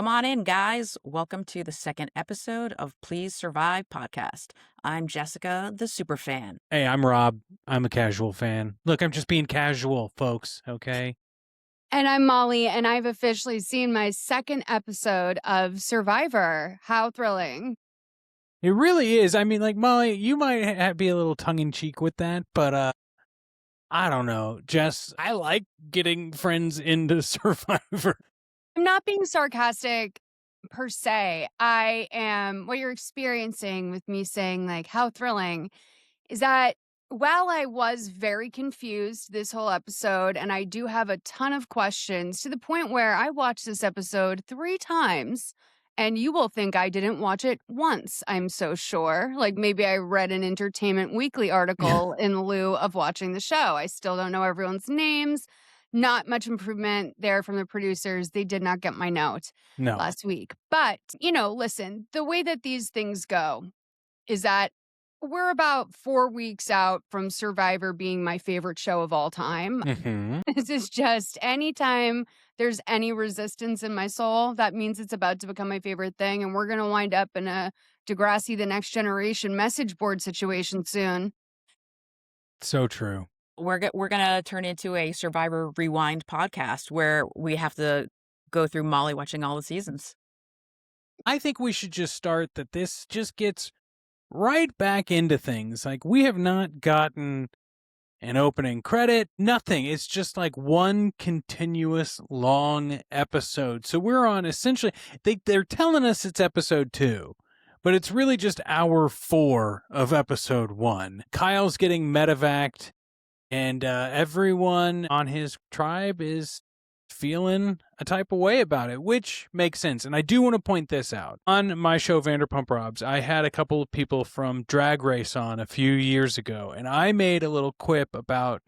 Come on in, guys. Welcome to the second episode of Plz Survive podcast. I'm Jessica, the Superfan. Hey, I'm Rob. I'm a casual fan. Look, I'm just being casual, folks, okay? And I'm Molly, and I've officially seen my second episode of Survivor. How thrilling. It really is. I mean, like, Molly, you might be a little tongue-in-cheek with that, but, I don't know. Jess, I like getting friends into Survivor. I'm not being sarcastic per se. What you're experiencing with me saying, like, how thrilling is that while I was very confused this whole episode, and I do have a ton of questions to the point where I watched this episode 3 times, and you will think I didn't watch it once, I'm so sure. Like maybe I read an Entertainment Weekly article in lieu of watching the show. I still don't know everyone's names. Not much improvement there from the producers. They did not get my note No. last week. But, listen, the way that these things go is that we're about 4 weeks out from Survivor being my favorite show of all time. Mm-hmm. This is just anytime there's any resistance in my soul, that means it's about to become my favorite thing. And we're going to wind up in a Degrassi The Next Generation message board situation soon. So true. We're going to turn into a Survivor Rewind podcast where we have to go through Molly watching all the seasons. I think we should just start that this just gets right back into things. Like, we have not gotten an opening credit, nothing. It's just like one continuous long episode. So we're on essentially, they're telling us it's episode 2, but it's really just hour 4 of episode 1. Kyle's getting medevaced, and everyone on his tribe is feeling a type of way about it, which makes sense. And I do want to point this out. On my show, Vanderpump Robs, I had a couple of people from Drag Race on a few years ago, and I made a little quip about,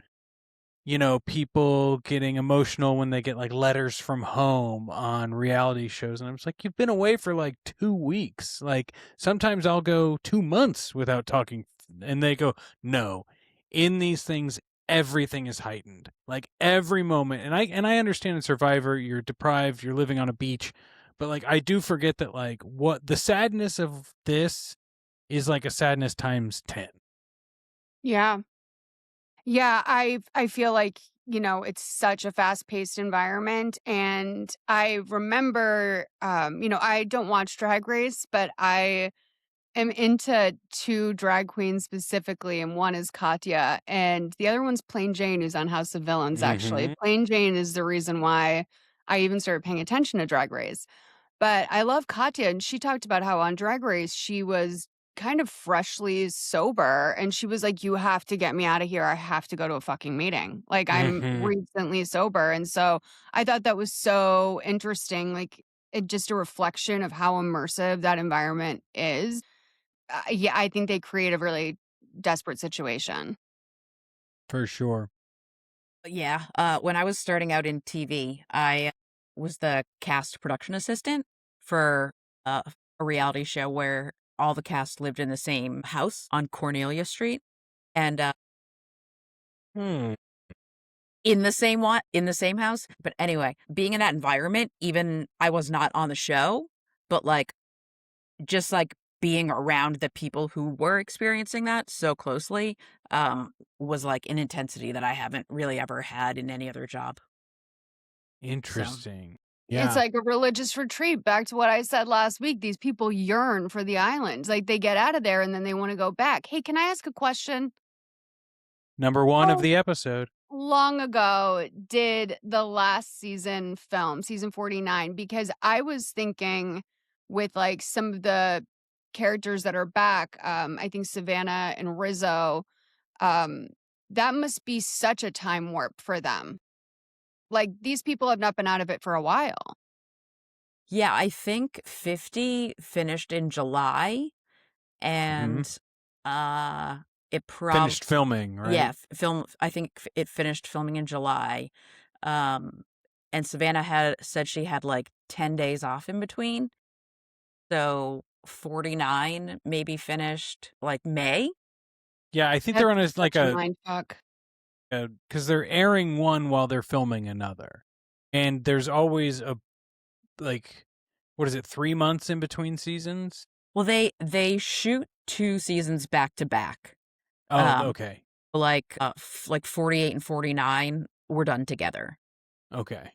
people getting emotional when they get like letters from home on reality shows. And I was like, you've been away for like 2 weeks. Like, sometimes I'll go 2 months without talking. And they go, no, in these things, everything is heightened, like every moment. And I understand in Survivor, you're deprived, you're living on a beach, but like, I do forget that like what the sadness of this is, like a sadness times 10. Yeah. Yeah. I feel like, it's such a fast paced environment. And I remember, I don't watch Drag Race, but I am into 2 drag queens specifically, and one is Katya, and the other one's Plain Jane, who's on House of Villains, actually. Mhm. Plain Jane is the reason why I even started paying attention to Drag Race. But I love Katya, and she talked about how on Drag Race, she was kind of freshly sober, and she was like, you have to get me out of here. I have to go to a fucking meeting. Like, I'm Mhm. recently sober. And so I thought that was so interesting. Like, it just a reflection of how immersive that environment is. Yeah, I think they create a really desperate situation. For sure. Yeah. When I was starting out in TV, I was the cast production assistant for a reality show where all the cast lived in the same house on Cornelia Street. And Hmm. in the same house. But anyway, being in that environment, even I was not on the show, but like just like being around the people who were experiencing that so closely was like an intensity that I haven't really ever had in any other job. Interesting. It's Yeah. like a religious retreat. Back to what I said last week. These people yearn for the islands. Like they get out of there and then they want to go back. Hey, can I ask a question? Number 1 of Oh, the episode. long ago did the last season film, season 49? Because I was thinking with like some of the characters that are back, I think Savannah and Rizzo, um, that must be such a time warp for them. Like these people have not been out of it for a while. Yeah, I think 50 finished in July and it Finished filming, right? yeah, I think it finished filming in July. Um and Savannah had said she had like 10 days off in between. So 49 maybe finished like May. Yeah, I think That's they're on such a mind fuck. because they're airing one while they're filming another. And there's always like what is it, 3 months in between seasons? Well, they shoot 2 seasons back to back. Oh, okay. Like 48 and 49 were done together. Okay.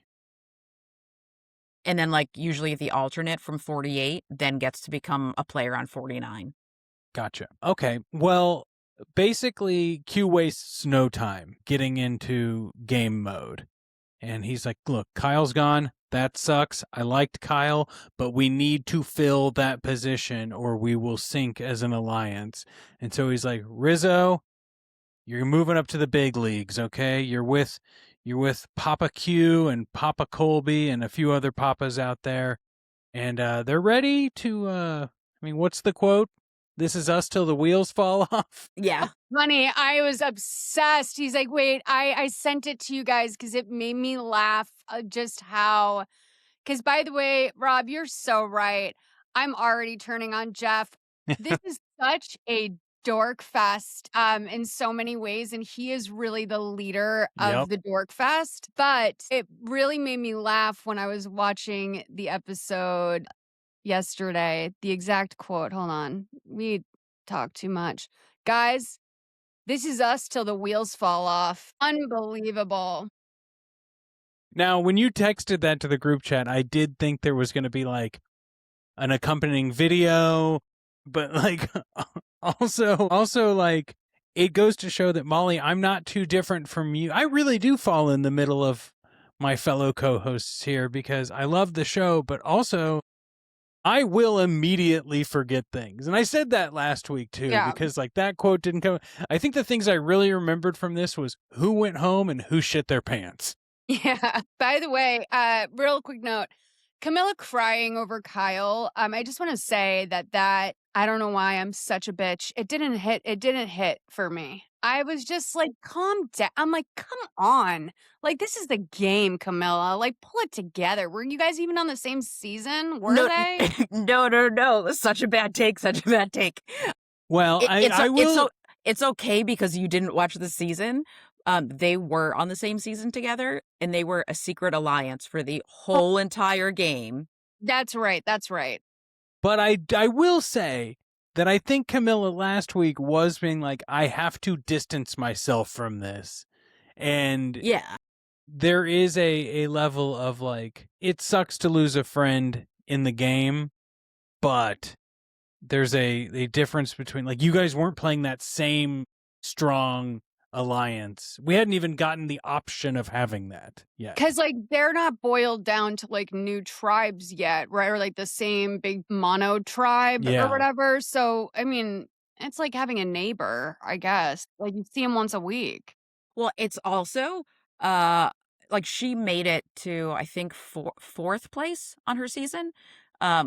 And then, like, usually the alternate from 48 then gets to become a player on 49. Gotcha. Okay. Well, basically, Q wastes no time getting into game mode. And he's like, look, Kyle's gone. That sucks. I liked Kyle, but we need to fill that position or we will sink as an alliance. And so he's like, Rizo, you're moving up to the big leagues, okay? You're with Papa Q and Papa Colby and a few other papas out there. And they're ready to I mean, what's the quote? This is us till the wheels fall off. Yeah. Funny, I was obsessed. He's like, wait, I sent it to you guys because it made me laugh just how. Because by the way, Rob, you're so right. I'm already turning on Jeff. This is such a dork fest in so many ways, and he is really the leader Yep. of the dork fest. But it really made me laugh when I was watching the episode yesterday. The exact quote. Hold on. We talk too much. Guys, this is us till the wheels fall off. Unbelievable. Now, when you texted that to the group chat, I did think there was going to be like an accompanying video, but like also like it goes to show that Molly, I'm not too different from you. I really do fall in the middle of my fellow co-hosts here because I love the show, but also I will immediately forget things. And I said that last week too, Yeah. because like that quote didn't come. I think the things I really remembered from this was who went home and who shit their pants. Yeah. By the way, real quick note, Camilla crying over Kyle. I just want to say that I don't know why I'm such a bitch. It didn't hit for me. I was just like, calm down. I'm like, come on. Like, this is the game, Camilla. Like, pull it together. Were you guys even on the same season? Were they? No. Such a bad take. Well, I will. It's okay because you didn't watch the season. They were on the same season together, and they were a secret alliance for the whole entire game. That's right. But I will say that I think Camilla last week was being like, I have to distance myself from this. And Yeah. there is a level of like, it sucks to lose a friend in the game, but there's a difference between like, you guys weren't playing that same strong alliance. We hadn't even gotten the option of having that yet. Because, like, they're not boiled down to, like, new tribes yet, right? Or, like, the same big mono tribe or whatever. So, I mean, it's like having a neighbor, I guess. Like, you see him once a week. Well, it's also, like, she made it to, I think, fourth place on her season,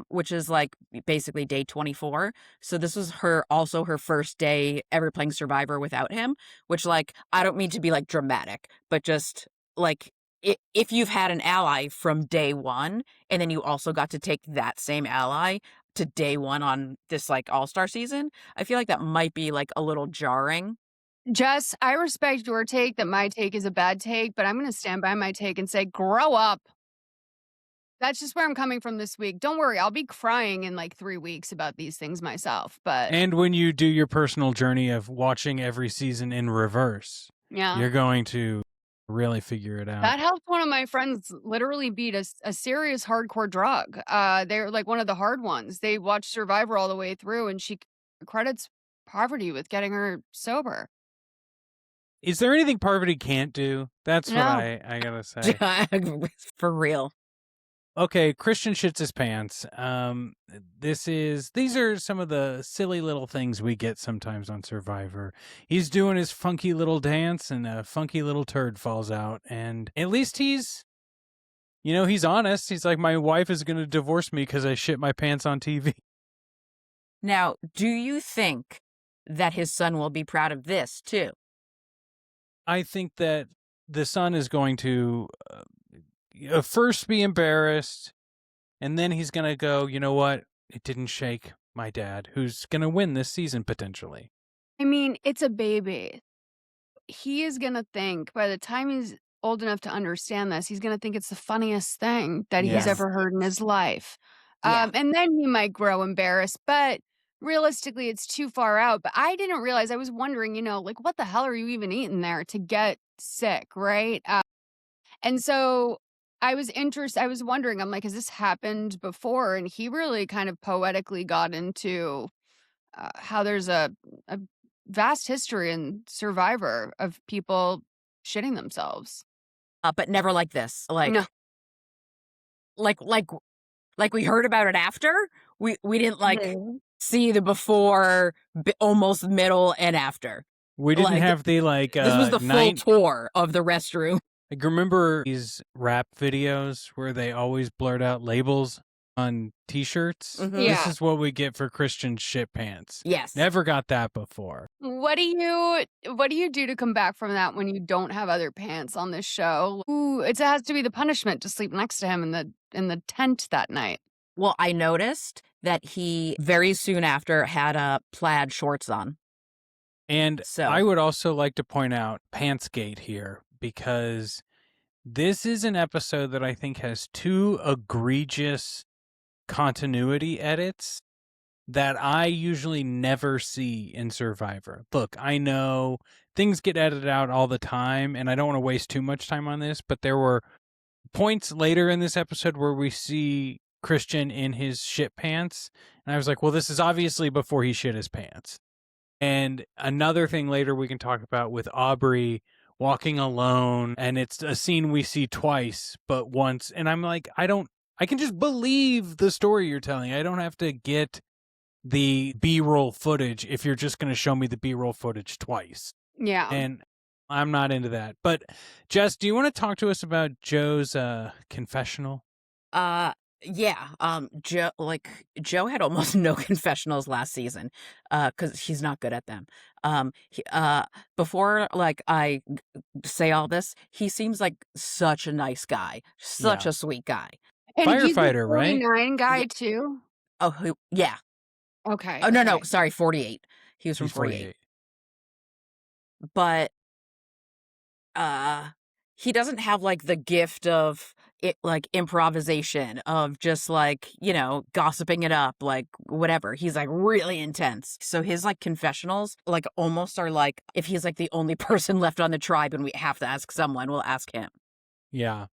which is, like, basically day 24. So this was also her first day ever playing Survivor without him, which, like, I don't mean to be, like, dramatic, but just, like, if you've had an ally from day one, and then you also got to take that same ally to day one on this, like, all-star season, I feel like that might be, like, a little jarring. Jess, I respect your take that my take is a bad take, but I'm going to stand by my take and say, grow up. That's just where I'm coming from this week. Don't worry, I'll be crying in like 3 weeks about these things myself. But And when you do your personal journey of watching every season in reverse, yeah, you're going to really figure it out. that helped one of my friends literally beat a serious hardcore drug. They're like one of the hard ones. They watched Survivor all the way through, and she credits poverty with getting her sober. Is there anything Parvati can't do? That's what No. I gotta say. For real. Okay, Christian shits his pants. These are some of the silly little things we get sometimes on Survivor. He's doing his funky little dance and a funky little turd falls out, and at least he's honest. He's like, my wife is gonna divorce me because I shit my pants on TV. Now, do you think that his son will be proud of this too? I think that the son is going to first be embarrassed, and then he's going to go, you know what? It didn't shake my dad, who's going to win this season potentially. I mean, it's a baby. He is going to think by the time he's old enough to understand this, he's going to think it's the funniest thing that he's Yes. ever heard in his life. Yeah. And then he might grow embarrassed, but realistically, it's too far out. But I didn't realize, I was wondering, like, what the hell are you even eating there to get sick, right? And so I was wondering, I'm like, has this happened before? And he really kind of poetically got into how there's a vast history in Survivor of people shitting themselves. But never like this. No. Like we heard about it after. We didn't like Mhm. see the before, almost middle, and after. We didn't Like, have the like this was the full tour of the restroom. Like, remember these rap videos where they always blurt out labels on t-shirts? Mhm. This Yeah. is what we get for Christian shit pants. Yes. Never got that before. What do you do to come back from that when you don't have other pants on this show? Ooh, it has to be the punishment to sleep next to him in the tent that night. Well, I noticed that he very soon after had plaid shorts on. And So I would also like to point out Pantsgate here, because this is an episode that I think has two egregious continuity edits that I usually never see in Survivor. Look, I know things get edited out all the time, and I don't want to waste too much time on this, but there were points later in this episode where we see Christian in his shit pants, and I was like, well, this is obviously before he shit his pants. And another thing later we can talk about with Aubrey walking alone, and it's a scene we see twice, but once, and I'm like, I can just believe the story you're telling. I don't have to get the B-roll footage if you're just going to show me the B-roll footage twice. Yeah. And I'm not into that. But Jess, do you want to talk to us about Joe's confessional? Yeah. Joe had almost no confessionals last season, because he's not good at them. Before I say all this, he seems like such a nice guy, such a sweet guy. And he's a Firefighter, right? 49 guy Yeah. too? Oh, yeah. Okay. Oh, no, okay. sorry, 48. He was from He's 48. But he doesn't have like the gift of it, like improvisation, of just like, gossiping it up, like whatever. He's like really intense. So his like confessionals like almost are like, if he's like the only person left on the tribe and we have to ask someone, we'll ask him. Yeah.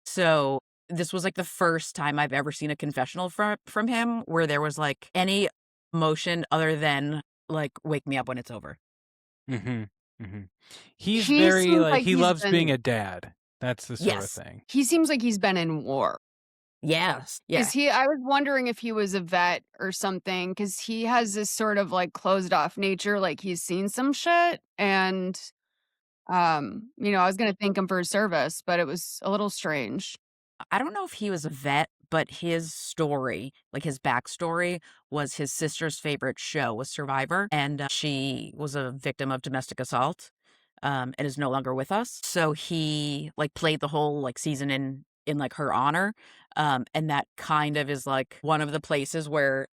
So this was like the first time I've ever seen a confessional from him where there was like any emotion other than like, wake me up when it's over. Mm-hmm. Mm-hmm. He's He very seems like like he he's loves being been- a dad. That's the sort of Yes. thing. He seems like he's been in war. Yes. Yeah. I was wondering if he was a vet or something, because he has this sort of like closed off nature, like he's seen some shit. And I was gonna thank him for his service, but it was a little strange. I don't know if he was a vet, but his story, like his backstory, was his sister's favorite show was Survivor, and she was a victim of domestic assault, and is no longer with us. So he like played the whole like season in like her honor, and that kind of is like one of the places where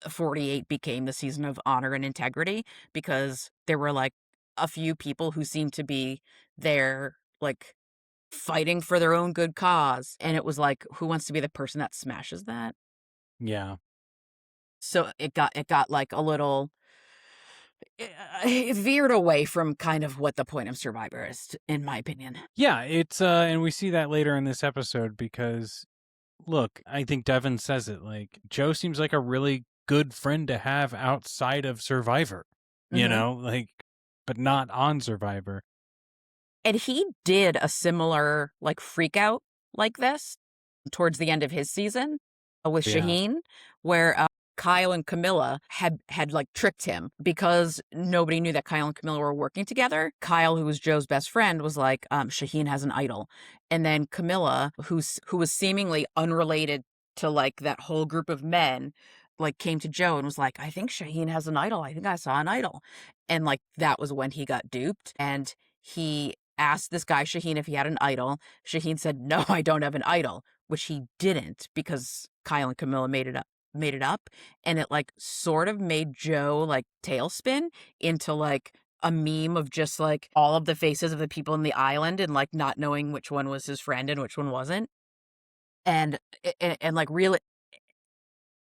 48 became the season of honor and integrity, because there were like a few people who seemed to be there like fighting for their own good cause, and it was like, who wants to be the person that smashes that? Yeah. So it got like a little, it veered away from kind of what the point of Survivor is, in my opinion. Yeah, it's and we see that later in this episode, because look, I think Devin says it, like Joe seems like a really good friend to have outside of Survivor. You Mhm. know, like, but not on Survivor. And he did a similar like freak out like this towards the end of his season with Yeah. Shaheen, where Kyle and Camilla had like tricked him because nobody knew that Kyle and Camilla were working together. Kyle, who was Joe's best friend, was like, Shaheen has an idol. And then Camilla, who was seemingly unrelated to like that whole group of men, like came to Joe and was like, I think Shaheen has an idol. I think I saw an idol. And like that was when he got duped, and he asked this guy Shaheen if he had an idol. Shaheen said, no, I don't have an idol, which he didn't, because Kyle and Camilla made it up, and it like sort of made Joe like tailspin into like a meme of just like all of the faces of the people in the island and like not knowing which one was his friend and which one wasn't, and like really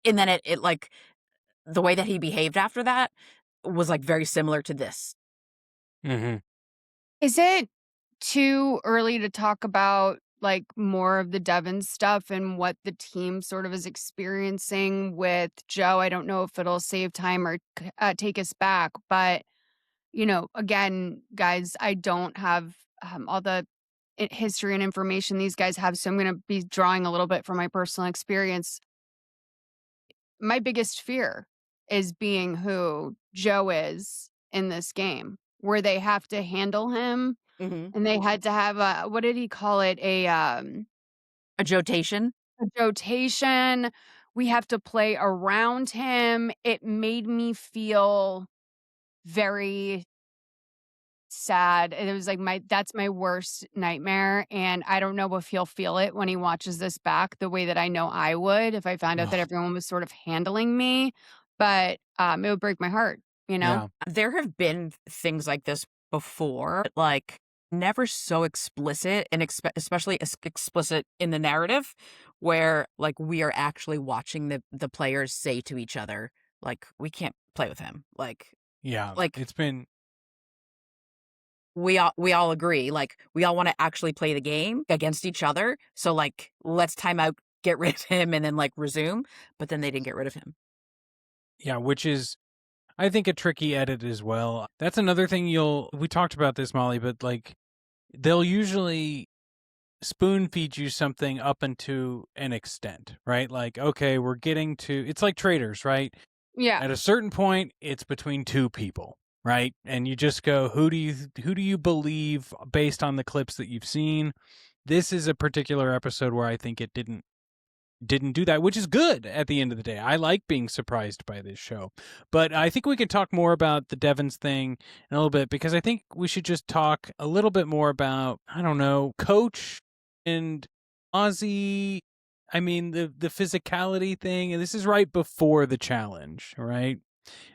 and then it like the way that he behaved after that was like very similar to this. Mm-hmm. Is it too early to talk about like more of the Devon stuff and what the team sort of is experiencing with Joe? I don't know if it'll save time or take us back, but again, guys, I don't have all the history and information these guys have, so I'm going to be drawing a little bit from my personal experience. My biggest fear is being who Joe is in this game, where they have to handle him Mm-hmm. and they had to have a, what did he call it? A jotation. A rotation. We have to play around him. It made me feel very sad. It was like that's my worst nightmare. And I don't know if he'll feel it when he watches this back the way that I know I would if I found out that everyone was sort of handling me. But it would break my heart, you know? Yeah. There have been things like this before, but, like, never so explicit and especially explicit in the narrative where like we are actually watching the players say to each other, like, we can't play with him. Yeah. Like It's been we all agree, like, we all want to actually play the game against each other. So like, let's time out, get rid of him, and then like resume. But then they didn't get rid of him. yeah, which is I think a tricky edit as well. That's another thing we talked about this, Molly, but like they'll usually spoon feed you something up into an extent, right? Like, okay, we're getting to it's like traders, right? Yeah. At a certain point, it's between two people, right? And you just go, who do you believe based on the clips that you've seen? This is a particular episode where I think it didn't do that, which is good at the end of the day. I like being surprised by this show. But I think we can talk more about the Devens thing in a little bit because I think we should just talk a little bit more about, I don't know, Coach and Ozzy. I mean, the physicality thing, and this is right before the challenge, right?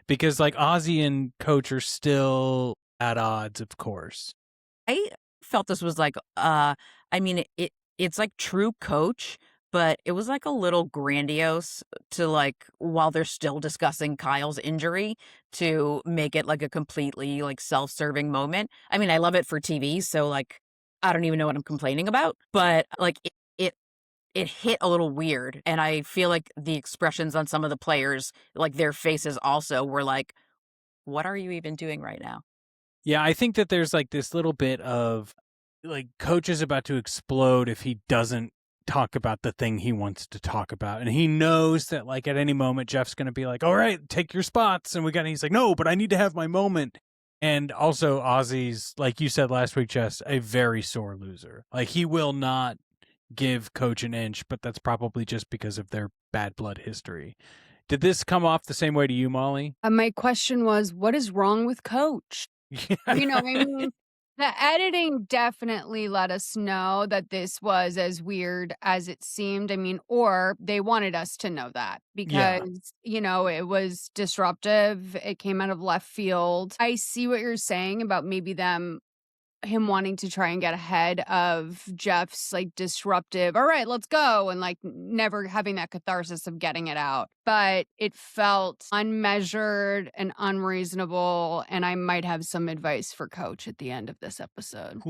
Because like Ozzy and Coach are still at odds, of course. I felt this was like, I mean, it's like true Coach, but it was like a little grandiose to like while they're still discussing Kyle's injury to make it like a completely like self-serving moment. I mean, I love it for TV, so like I don't even know what I'm complaining about, but like it hit a little weird, and I feel like the expressions on some of the players, like their faces also were like, what are you even doing right now? Yeah, I think that there's like this little bit of like Coach is about to explode if he doesn't talk about the thing he wants to talk about. And he knows that like at any moment Jeff's going to be like, "All right, take your spots." And he's like, "No, but I need to have my moment." And also Ozzy's, like you said last week, Jess, a very sore loser. Like he will not give Coach an inch, but that's probably just because of their bad blood history. Did this come off the same way to you, Molly? My question was, what is wrong with Coach? I mean, the editing definitely let us know that this was as weird as it seemed. I mean, or they wanted us to know that Yeah. because, it was disruptive. It came out of left field. I see what you're saying about maybe him wanting to try and get ahead of Jeff's like disruptive, all right, let's go, and like never having that catharsis of getting it out. But it felt unmeasured and unreasonable. And I might have some advice for Coach at the end of this episode.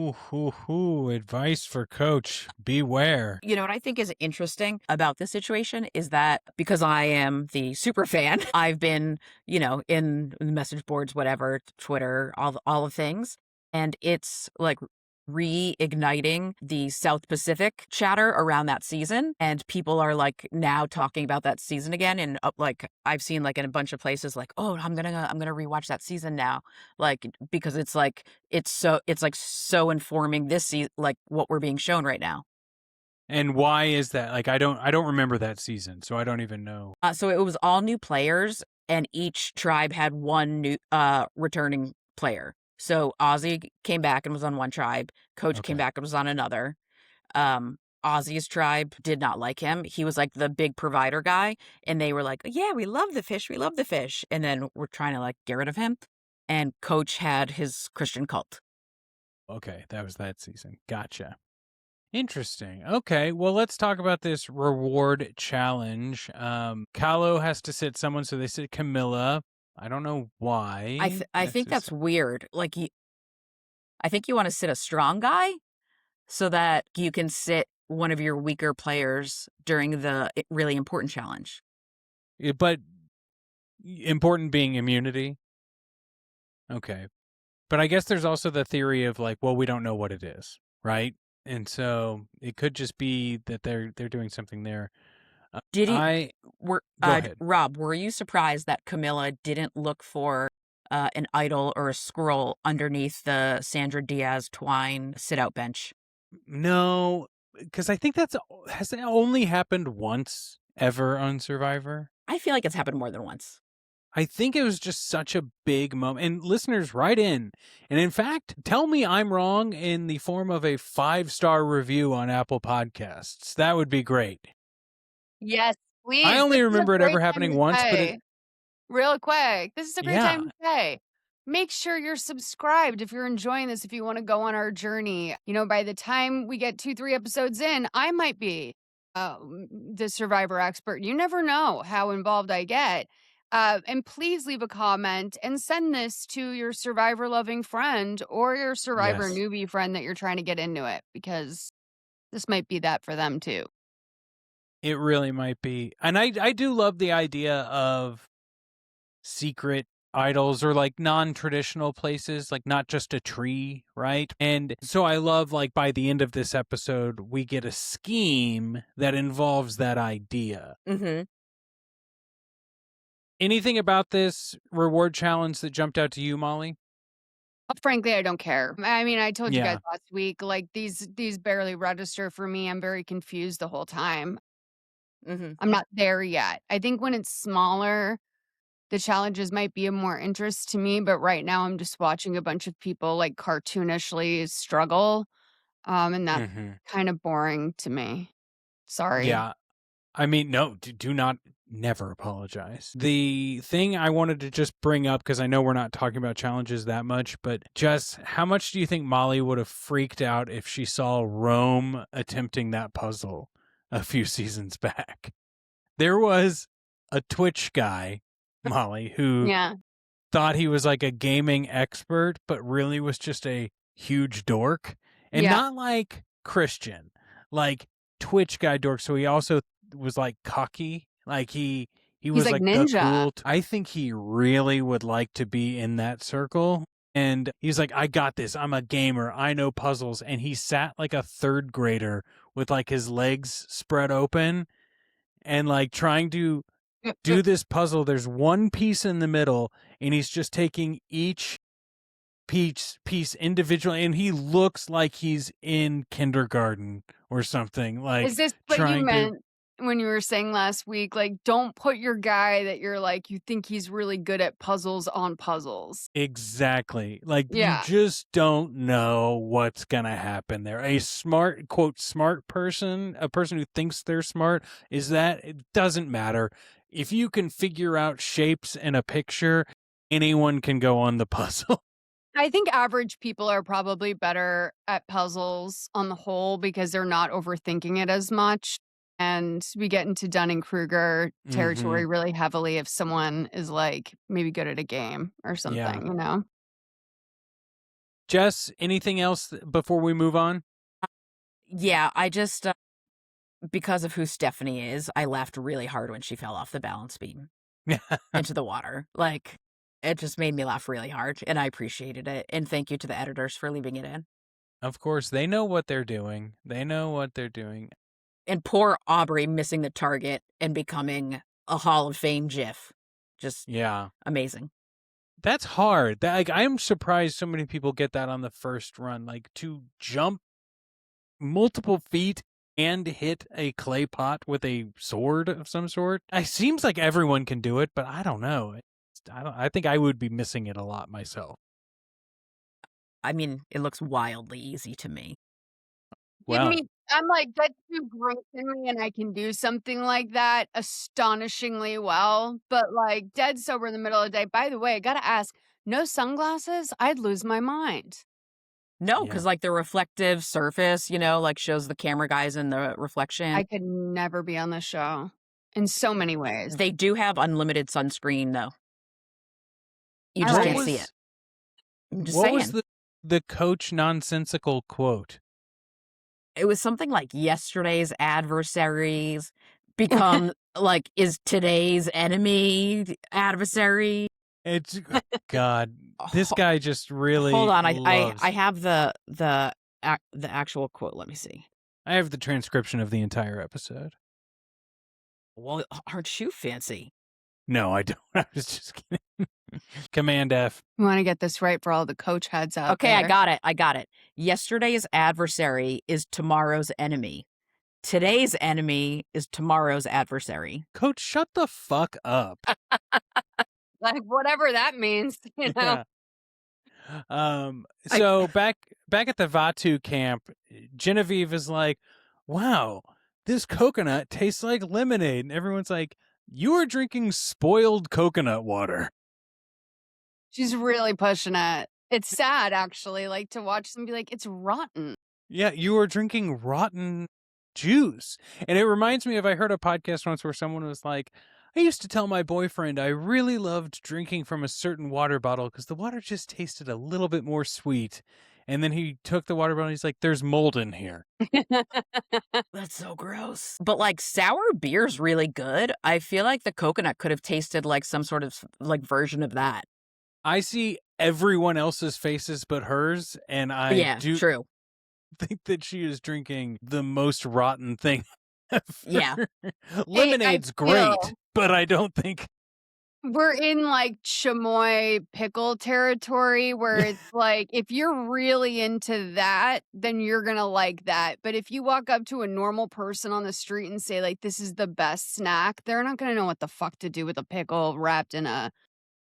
Advice for Coach. Beware. You know what I think is interesting about this situation is that because I am the super fan, I've been, in the message boards, whatever, Twitter, all the things. And it's like reigniting the South Pacific chatter around that season. And people are like now talking about that season again. And like I've seen like in a bunch of places like, oh, I'm gonna rewatch that season now. Like, because it's so informing this season, like what we're being shown right now. And why is that? Like I don't remember that season, so I don't even know. So it was all new players, and each tribe had one new returning player. So Ozzy came back and was on one tribe. Coach came back and was on another. Ozzy's tribe did not like him. He was like the big provider guy, and they were like, "Yeah, we love the fish. We love the fish." And then we're trying to like get rid of him. And Coach had his Christian cult. Okay, that was that season. Gotcha. Interesting. Okay, well, let's talk about this reward challenge. Kahlo has to sit someone, so they sit Camilla. I don't know why. I This think is- that's weird. Like, I think you want to sit a strong guy so that you can sit one of your weaker players during the really important challenge. But important being immunity. Okay. But I guess there's also the theory of like, well, we don't know what it is, right? And so it could just be that they're doing something there. Did he? Go ahead. Rob, were you surprised that Camilla didn't look for an idol or a scroll underneath the Sandra Diaz Twine sit-out bench? No, because I think has that only happened once ever on Survivor. I feel like it's happened more than once. I think it was just such a big moment. And listeners, write in. And in fact, tell me I'm wrong in the form of a 5-star review on Apple Podcasts. That would be great. Yes, please. I only This is a remember it great ever time happening to once, but say, real quick, this is a great time Yeah. to say. Make sure you're subscribed if you're enjoying this, if you want to go on our journey. You know, by the time we get 2-3 episodes in, I might be the Survivor expert. You never know how involved I get. And please leave a comment and send this to your Survivor loving friend or your Survivor Yes. newbie friend that you're trying to get into it, because this might be that for them too. It really might be. And I do love the idea of secret idols or like non-traditional places, like not just a tree, right? And so I love, like, by the end of this episode, we get a scheme that involves that idea. Mm-hmm. Anything about this reward challenge that jumped out to you, Molly? Frankly, I don't care. I mean, I told you Yeah. guys last week, like these barely register for me. I'm very confused the whole time. Mm-hmm. I'm not there yet. I think when it's smaller, the challenges might be of more interest to me, but right now I'm just watching a bunch of people like cartoonishly struggle. And that's kind of boring to me. Sorry. Yeah. I mean, no, do not, never apologize. The thing I wanted to just bring up, because I know we're not talking about challenges that much, but just how much do you think Molly would have freaked out if she saw Rome attempting that puzzle a few seasons back? There was a Twitch guy, Molly, who Yeah. thought he was like a gaming expert, but really was just a huge dork. And Yeah. not like Christian, like Twitch guy dork. So he also was like cocky. Like he was like like ninja. the cool. I think he really would like to be in that circle. And he's like, I got this. I'm a gamer. I know puzzles. And he sat like a 3rd grader with like his legs spread open and like trying to do this puzzle. There's one piece in the middle, and he's just taking each piece individually, and he looks like he's in kindergarten or something. Like, Is this what you trying to meant when you were saying last week? Like, don't put your guy that you're like, you think he's really good at puzzles on puzzles. exactly. Like, Yeah. you just don't know what's gonna happen there. A smart, quote, smart person, a person who thinks they're smart, it doesn't matter. If you can figure out shapes in a picture, anyone can go on the puzzle. I think average people are probably better at puzzles on the whole because they're not overthinking it as much. And we get into Dunning-Kruger territory really heavily if someone is like maybe good at a game or something, Yeah. you know? Jess, anything else before we move on? Yeah, I just, because of who Stephanie is, I laughed really hard when she fell off the balance beam into the water. Like, it just made me laugh really hard, and I appreciated it. And thank you to the editors for leaving it in. Of course, they know what they're doing. And poor Aubrey missing the target and becoming a Hall of Fame GIF. Just amazing. That's hard. Like, I'm surprised so many people get that on the first run. Like, to jump multiple feet and hit a clay pot with a sword of some sort. It seems like everyone can do it, but I don't know. I think I would be missing it a lot myself. I mean, it looks wildly easy to me. Well, I'm like, that's too great to me, and I can do something like that astonishingly well. But like dead sober in the middle of the day. By the way, I gotta ask, no sunglasses? I'd lose my mind. No, Yeah. because like the reflective surface, like shows the camera guys in the reflection. I could never be on this show in so many ways. They do have unlimited sunscreen though. You just All can't right. see it. I'm just What saying. was the coach nonsensical quote? It was something like yesterday's adversaries become like is today's enemy adversary. It's God. This Ho- guy just really Hold on, loves. I have the actual quote. Let me see. I have the transcription of the entire episode. Well, aren't you fancy? No, I don't. I was just kidding. Command F. We want to get this right for all the coach heads out Okay, there. I got it. Yesterday's adversary is tomorrow's enemy. Today's enemy is tomorrow's adversary. Coach, shut the fuck up. Like whatever that means, you know. Yeah. So back at the Vatu camp, Genevieve is like, "Wow, this coconut tastes like lemonade," and everyone's like, "You are drinking spoiled coconut water." She's really pushing it. It's sad actually, like to watch them be like, it's rotten. Yeah, you are drinking rotten juice. And it reminds me of, I heard a podcast once where someone was like, I used to tell my boyfriend I really loved drinking from a certain water bottle because the water just tasted a little bit more sweet. And then he took the water bottle and he's like, there's mold in here. That's so gross. But like sour beer's really good. I feel like the coconut could have tasted like some sort of like version of that. I see everyone else's faces but hers, and I do true. think that she is drinking the most rotten thing ever. Yeah. Lemonade's great, but I don't think We're in like chamoy pickle territory where it's like, if you're really into that, then you're going to like that. But if you walk up to a normal person on the street and say, like, this is the best snack, they're not going to know what the fuck to do with a pickle wrapped in a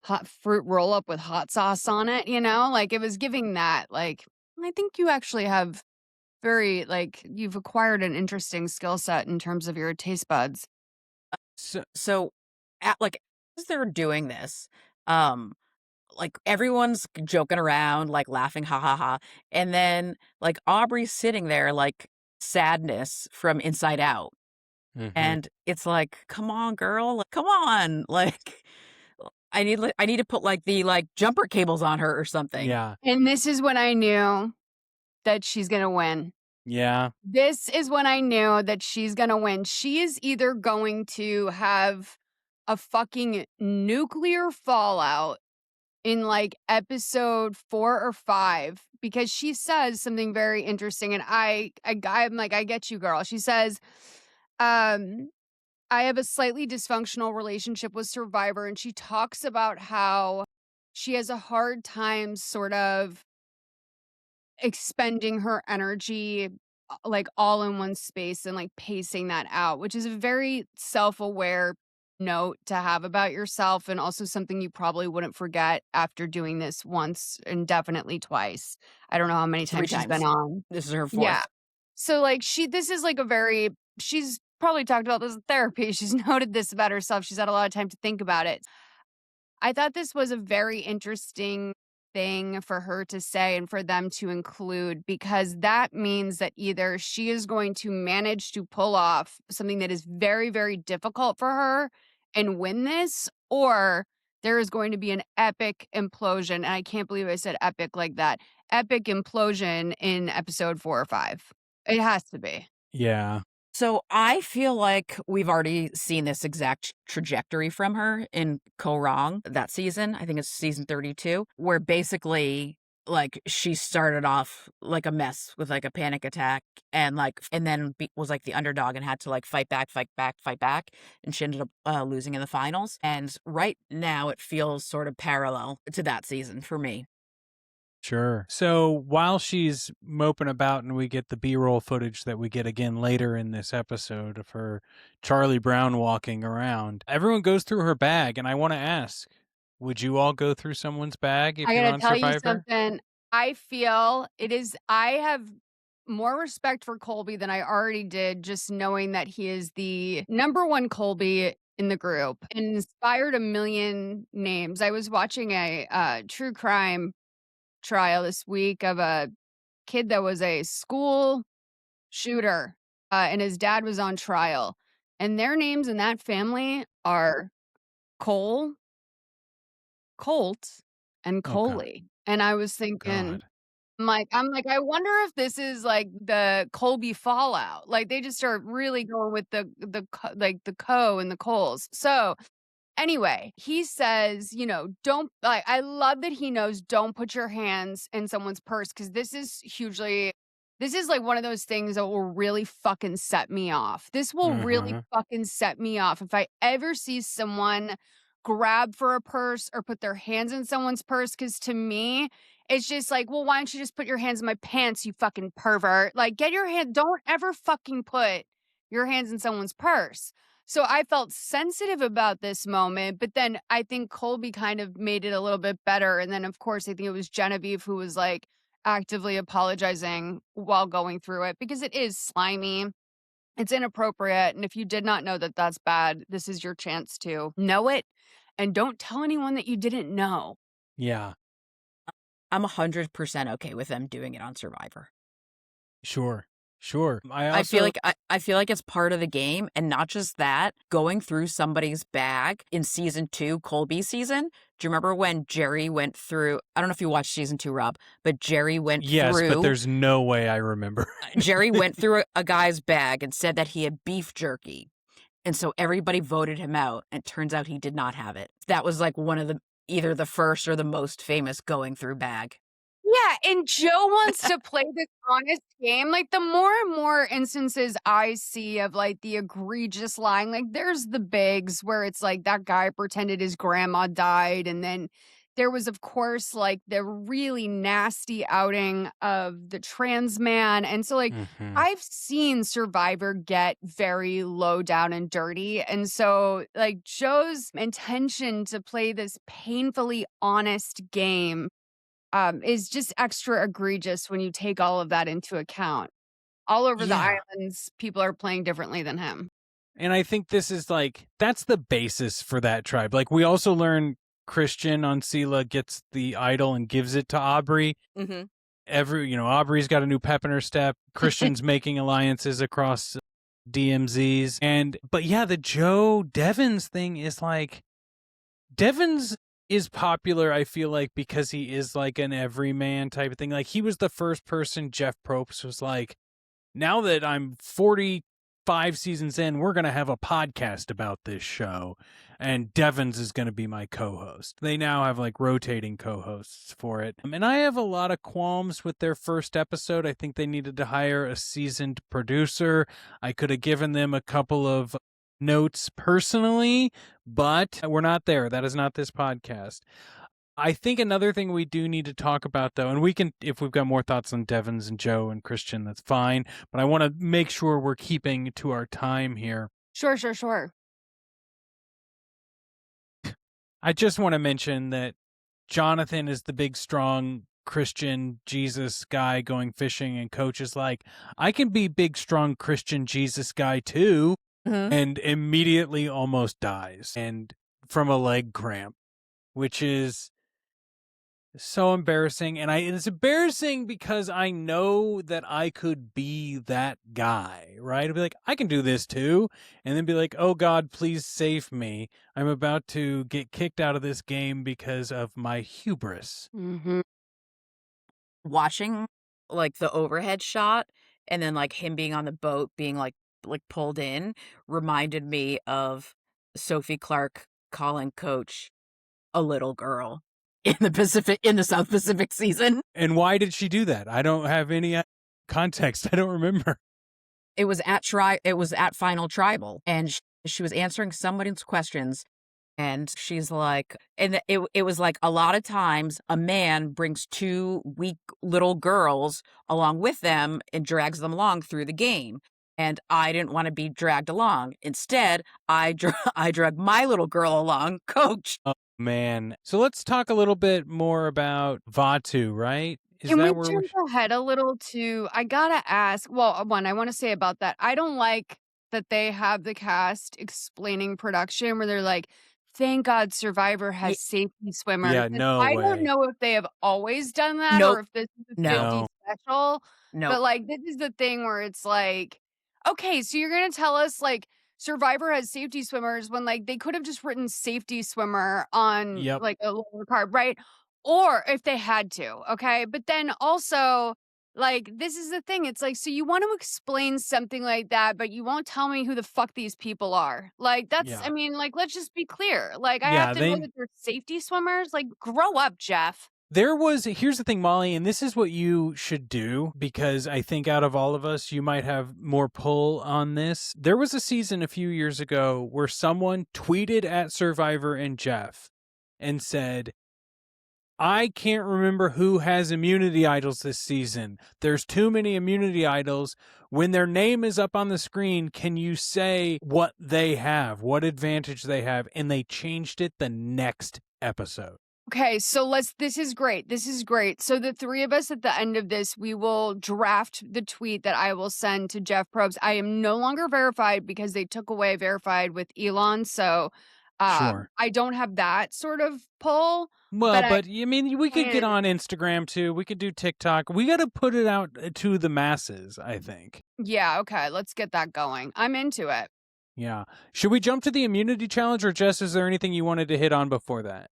hot fruit roll up with hot sauce on it, you know? Like, it was giving that. Like, I think you actually have you've acquired an interesting skill set in terms of your taste buds. So as they're doing this, like everyone's joking around, like laughing, ha ha ha. And then like Aubrey's sitting there like sadness from inside out. Mhm. And it's like, come on, girl, like, come on. Like I need to put like the like jumper cables on her or something. Yeah. And this is when I knew that she's going to win. Yeah. This is when I knew that she's going to win. She is either going to have a fucking nuclear fallout in like episode 4 or 5 because she says something very interesting. And I'm like, I get you, girl. She says, I have a slightly dysfunctional relationship with Survivor. And she talks about how she has a hard time sort of expending her energy like all in one space and like pacing that out, which is a very self-aware note to have about yourself and also something you probably wouldn't forget after doing this once and definitely twice. I don't know how many 3 times she's been times. on. This is her 4th. Yeah. So like this is like she's probably talked about this in therapy. She's noted this about herself. She's had a lot of time to think about it. I thought this was a very interesting thing for her to say and for them to include because that means that either she is going to manage to pull off something that is very, very difficult for her and win this, or there is going to be an epic implosion. And I can't believe I said epic like that. Epic implosion in episode 4 or 5. It has to be. Yeah. So I feel like we've already seen this exact trajectory from her in Korong that season. I think it's season 32, where basically like she started off like a mess with like a panic attack and then was like the underdog and had to like fight back. And she ended up losing in the finals. And right now it feels sort of parallel to that season for me. Sure. So while she's moping about and we get the B-roll footage that we get again later in this episode of her Charlie Brown walking around, everyone goes through her bag. And I want to ask, would you all go through someone's bag if I you're gotta on tell you Survivor? something. I feel I have more respect for Colby than I already did, just knowing that he is the number one Colby in the group and inspired a million names. I was watching a true crime trial this week of a kid that was a school shooter, and his dad was on trial. And their names in that family are Cole, Colt, and Oh, God. Coley. And I was thinking, God. I'm like, I wonder if this is like the Colby fallout. Like they just start really going with the Co and the Coles. So anyway, he says, don't like, I love that he knows don't put your hands in someone's purse because this is like one of those things that will really fucking set me off. This will really Mhm. fucking set me off if I ever see someone grab for a purse or put their hands in someone's purse. Because to me, it's just like, well, why don't you just put your hands in my pants, you fucking pervert? Like, don't ever fucking put your hands in someone's purse. So I felt sensitive about this moment, but then I think Colby kind of made it a little bit better. And then, of course, I think it was Genevieve who was like actively apologizing while going through it because it is slimy. It's inappropriate. And if you did not know that that's bad, this is your chance to know it and don't tell anyone that you didn't know. Yeah. I'm 100% okay with them doing it on Survivor. Sure. Sure. I feel like it's part of the game, and not just that. Going through somebody's bag in season 2, Colby's season. Do you remember when Jerry went through? I don't know if you watched season 2, Rob, but Jerry went through. Yes, but there's no way I remember. Jerry went through a guy's bag and said that he had beef jerky, and so everybody voted him out. And it turns out he did not have it. That was like one of either the first or the most famous going through bag. Yeah, and Joe wants to play this honest game. Like, the more and more instances I see of, like, the egregious lying, like, there's the bigs where it's like that guy pretended his grandma died, and then there was, of course, like, the really nasty outing of the trans man, and so, like, Mhm. I've seen Survivor get very low down and dirty, and so, like, Joe's intention to play this painfully honest game is just extra egregious when you take all of that into account. All over the Yeah. islands, people are playing differently than him. And I think this is like, that's the basis for that tribe. Like, we also learn Christian on Sela gets the idol and gives it to Aubrey. Mm-hmm. Aubrey's got a new pep in her step. Christian's making alliances across DMZs. But yeah, the Joe Devens thing is like, Devens is popular, I feel like, because he is like an everyman type of thing. Like, he was the first person Jeff Probst was like, now that I'm 45 seasons in, we're going to have a podcast about this show. And Devens is going to be my co-host. They now have like rotating co-hosts for it. And I have a lot of qualms with their first episode. I think they needed to hire a seasoned producer. I could have given them a couple of notes personally, but we're not there. That is not this podcast. I think another thing we do need to talk about, though, and we can, if we've got more thoughts on Devens and Joe and Christian, that's fine. But I want to make sure we're keeping to our time here. Sure. I just want to mention that Jonathan is the big, strong Christian Jesus guy going fishing, and Coach is like, I can be big, strong Christian Jesus guy too. Mm-hmm. And immediately almost dies and from a leg cramp, which is so embarrassing. And it's embarrassing because I know that I could be that guy, right? I'd be like, I can do this too. And then be like, oh God, please save me. I'm about to get kicked out of this game because of my hubris. Mm-hmm. Watching like the overhead shot and then like him being on the boat being like pulled in reminded me of Sophie Clark calling Coach a little girl in the South Pacific season. And why did she do that? I don't have any context. I don't remember. It was at Final Tribal, and she was answering someone's questions, and she's like, and it was like a lot of times a man brings 2 weak little girls along with them and drags them along through the game. And I didn't want to be dragged along. Instead, I drug my little girl along, Coach. Oh, man. So let's talk a little bit more about Vatu, right? Can we jump ahead a little to, I gotta ask, well, one, I want to say about that. I don't like that they have the cast explaining production where they're like, thank God Survivor has safety swimmers. Yeah, no I way. don't know if they have always done that Nope. or if this is a No. 50 special. No. But like this is the thing where it's like, okay, so you're gonna tell us like Survivor has safety swimmers when like they could have just written safety swimmer on Yep. like a lower card, right? Or if they had to, okay. But then also, like, this is the thing. It's like, so you want to explain something like that, but you won't tell me who the fuck these people are. Like, that's, Yeah. I mean, like, let's just be clear. Like, I Yeah, have to know that they're safety swimmers. Like, grow up, Jeff. Here's the thing, Molly, and this is what you should do because I think out of all of us, you might have more pull on this. There was a season a few years ago where someone tweeted at Survivor and Jeff and said, I can't remember who has immunity idols this season. There's too many immunity idols. When their name is up on the screen, can you say what they have, what advantage they have? And they changed it the next episode. Okay, so this is great. This is great. So the three of us at the end of this, we will draft the tweet that I will send to Jeff Probst. I am no longer verified because they took away verified with Elon. So Sure. I don't have that sort of pull. Well, but I mean, we could get on Instagram too. We could do TikTok. We got to put it out to the masses, I think. Yeah, okay. Let's get that going. I'm into it. Yeah. Should we jump to the immunity challenge or Jess, is there anything you wanted to hit on before that?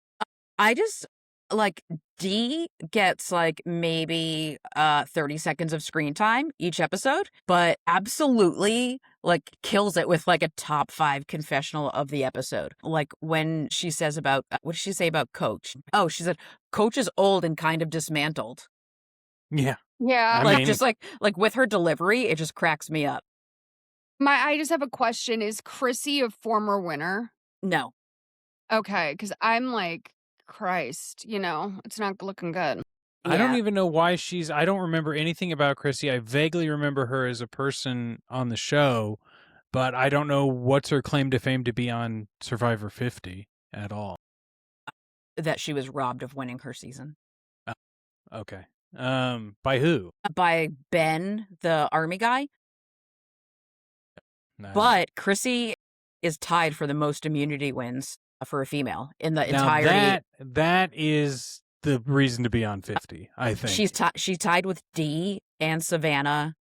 I just like D gets like maybe 30 seconds of screen time each episode, but absolutely like kills it with like a top 5 confessional of the episode. Like when she says about what did she say about Coach? Oh, she said Coach is old and kind of dismantled. Yeah. Yeah. Like just like with her delivery, it just cracks me up. I just have a question. Is Chrissy a former winner? No. Okay, because I'm like, Christ, it's not looking good. I don't even know why I don't remember anything about Chrissy. I vaguely remember her as a person on the show, but I don't know what's her claim to fame to be on Survivor 50 at all. That she was robbed of winning her season. Okay. By who? By Ben, the army guy. No. But Chrissy is tied for the most immunity wins for a female in the entirety. That is the reason to be on 50, I think. She's tied with Dee and Savannah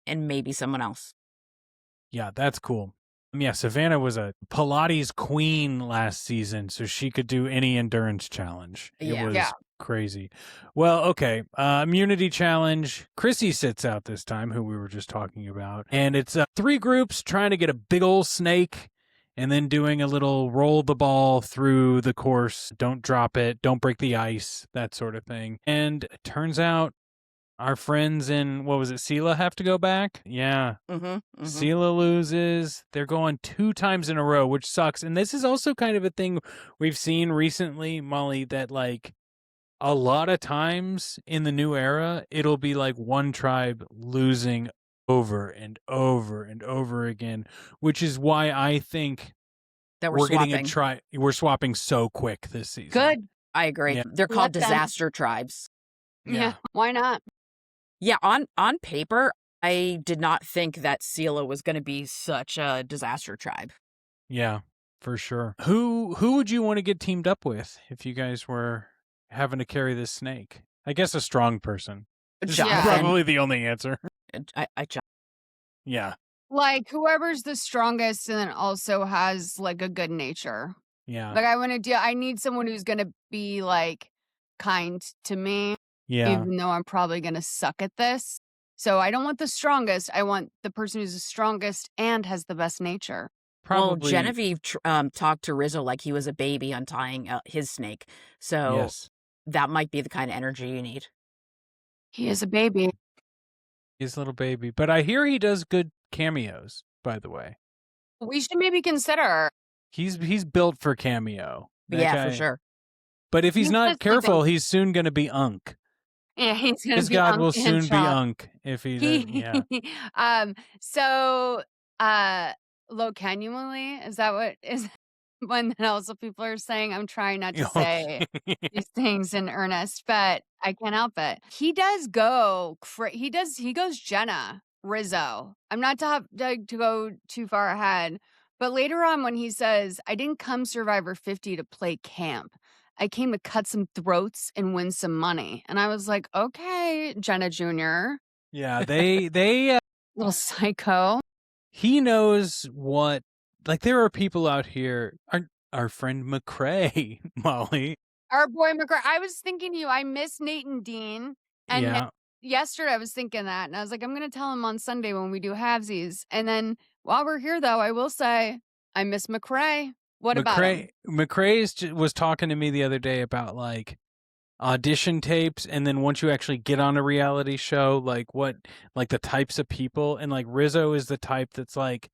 and maybe someone else. Yeah, that's cool. Yeah, Savannah was a Pilates queen last season, so she could do any endurance challenge. It was crazy. Well, okay. Immunity challenge. Chrissy sits out this time, who we were just talking about. And it's 3 groups trying to get a big old snake and then doing a little roll the ball through the course. Don't drop it. Don't break the ice. That sort of thing. And it turns out our friends in, what was it, Sela have to go back? Yeah. Sela loses. They're going 2 times in a row, which sucks. And this is also kind of a thing we've seen recently, Molly, that like a lot of times in the new era, it'll be like one tribe losing over and over and over again, which is why I think that we're swapping. We're swapping so quick this season. Good. I agree. Yeah. They're called disaster tribes. Yeah. Why not? Yeah, on paper, I did not think that Sela was going to be such a disaster tribe. Yeah, for sure. Who would you want to get teamed up with if you guys were having to carry this snake? I guess a strong person. Jonathan. Probably the only answer. Yeah. Like whoever's the strongest and then also has like a good nature. Yeah. Like I need someone who's going to be like kind to me. Yeah. Even though I'm probably going to suck at this. So I don't want the strongest. I want the person who's the strongest and has the best nature. Probably. Well, Genevieve talked to Rizo like he was a baby untying his snake. So that might be the kind of energy you need. He is a baby. His little baby. But I hear he does good cameos, by the way. We should maybe consider. He's built for cameo. For sure. But if he's not careful, he's soon going to be Unk. Yeah, he's going to be His god will soon be Unk if he So, low cannulally, is that what is one that also people are saying? I'm trying not to say these things in earnest, but I can't help it. He does go, he goes Jenna, Rizo. I'm not to go too far ahead, But later on when he says, "I didn't come Survivor 50 to play camp. I came to cut some throats and win some money." And I was like, "Okay, Jenna Jr., Yeah, they little psycho." he knows what, like, there are people out here, our friend McCrae, Molly. Our boy McGraw. I was thinking you, I miss Nate and Dean. And Yeah. yesterday I was thinking that. And I was like, I'm going to tell him on Sunday when we do halvesies. And then while we're here, though, I will say, I miss McCrae. What about him? McCrae was talking to me the other day about like audition tapes, and then once you actually get on a reality show, like what, like the types of people, and like Rizo is the type that's like,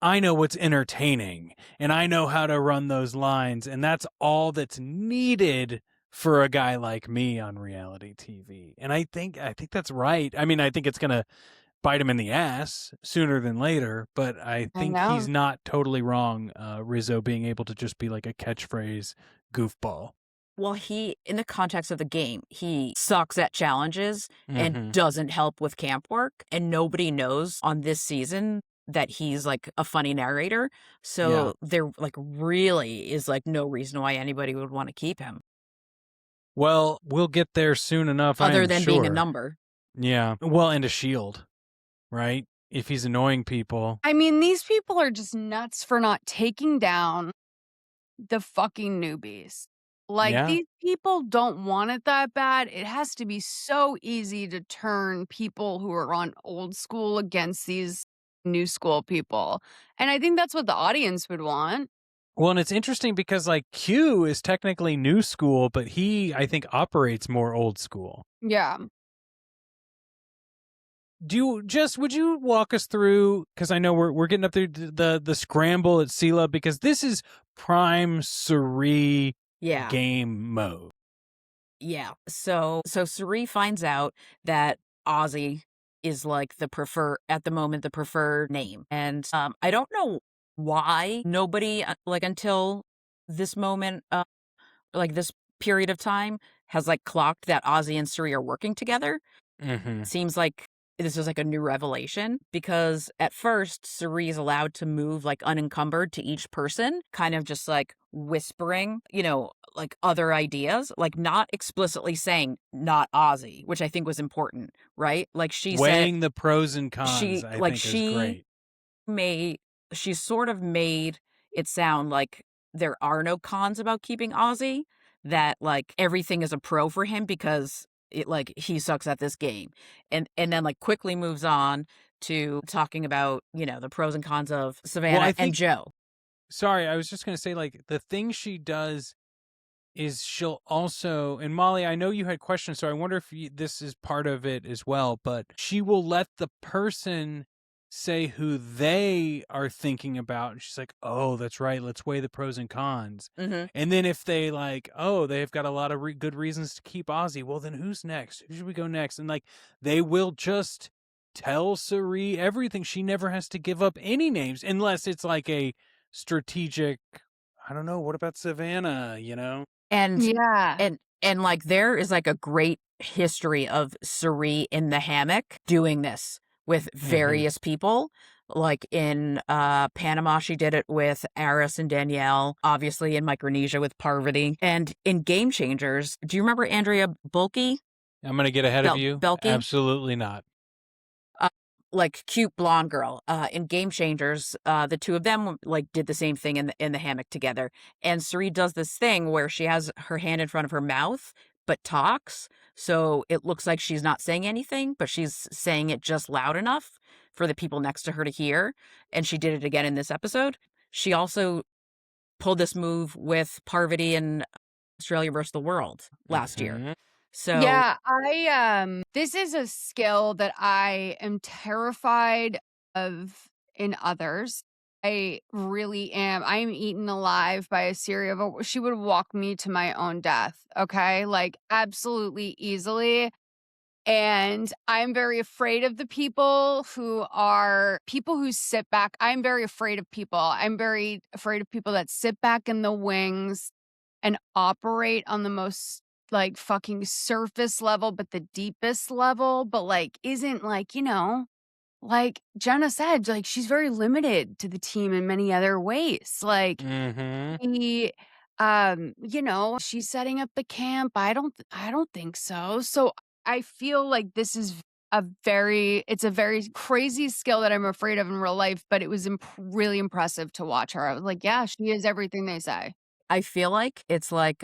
I know what's entertaining and I know how to run those lines, and that's all that's needed for a guy like me on reality TV. And I think that's right. I mean, I think it's going to bite him in the ass sooner than later, but I think he's not totally wrong, Rizzo being able to just be like a catchphrase goofball. Well, in the context of the game, he sucks at challenges and doesn't help with camp work. And nobody knows on this season that he's like a funny narrator. So there like really is like no reason why anybody would want to keep him. Well, we'll get there soon enough. Other than being a number. Yeah. Well, and a shield, right? If he's annoying people. I mean, these people are just nuts for not taking down the fucking newbies. Like, these people don't want it that bad. It has to be so easy to turn people who are on old school against these new school people. And I think that's what the audience would want. Well, and it's interesting because like Q is technically new school, but he, I think, operates more old school. Yeah. Would you walk us through, because I know we're getting up through the scramble at Sela, because this is prime Cirie game mode. Yeah. So Cirie finds out that Ozzy is like the preferred name. And I don't know why nobody like until this moment, like this period of time has like clocked that Ozzy and Cirie are working together. It seems like this is like a new revelation, because at first Cirie is allowed to move like unencumbered to each person, kind of just like whispering, like other ideas, like not explicitly saying not Ozzy, which I think was important, right? Like she weighing the pros and cons, I think is great. She sort of made it sound like there are no cons about keeping Ozzy, that like everything is a pro for him because he sucks at this game, and then like quickly moves on to talking about the pros and cons of Savannah and Joe. Sorry, I was just gonna say, like, the thing she does is she'll also, and Molly, I know you had questions, so I wonder if this is part of it as well, but she will let the person say who they are thinking about, and she's like, oh, that's right, let's weigh the pros and cons. And then if they like, oh, they've got a lot of good reasons to keep Ozzy, well, then who's next? Who should we go next? And like, they will just tell Cirie everything. She never has to give up any names unless it's like a strategic, I don't know, what about Savannah, And and like there is like a great history of Cirie in the hammock doing this with various people. Like in Panama, she did it with Aris and Danielle, obviously in Micronesia with Parvati. And in Game Changers, do you remember Andrea Bulke? I'm going to get ahead of you. Belke? Absolutely not. Like cute blonde girl. In Game Changers, the two of them like did the same thing in the hammock together. And Cirie does this thing where she has her hand in front of her mouth but talks, so it looks like she's not saying anything, but she's saying it just loud enough for the people next to her to hear. And she did it again in this episode. She also pulled this move with Parvati in Australia versus the World last year. So yeah, this is a skill that I am terrified of in others. I really am. I am eaten alive by a Cirie of she would walk me to my own death. Okay. Like absolutely easily. And I'm very afraid of the people who sit back. I'm very afraid of people. I'm very afraid of people that sit back in the wings and operate on the most like fucking surface level, but the deepest level, but like isn't like, like Jenna said, like, she's very limited to the team in many other ways. Like, Mm-hmm. the, she's setting up the camp. I don't think so. So I feel like this is it's a very crazy skill that I'm afraid of in real life, but it was really impressive to watch her. I was like, yeah, she is everything they say. I feel like it's like,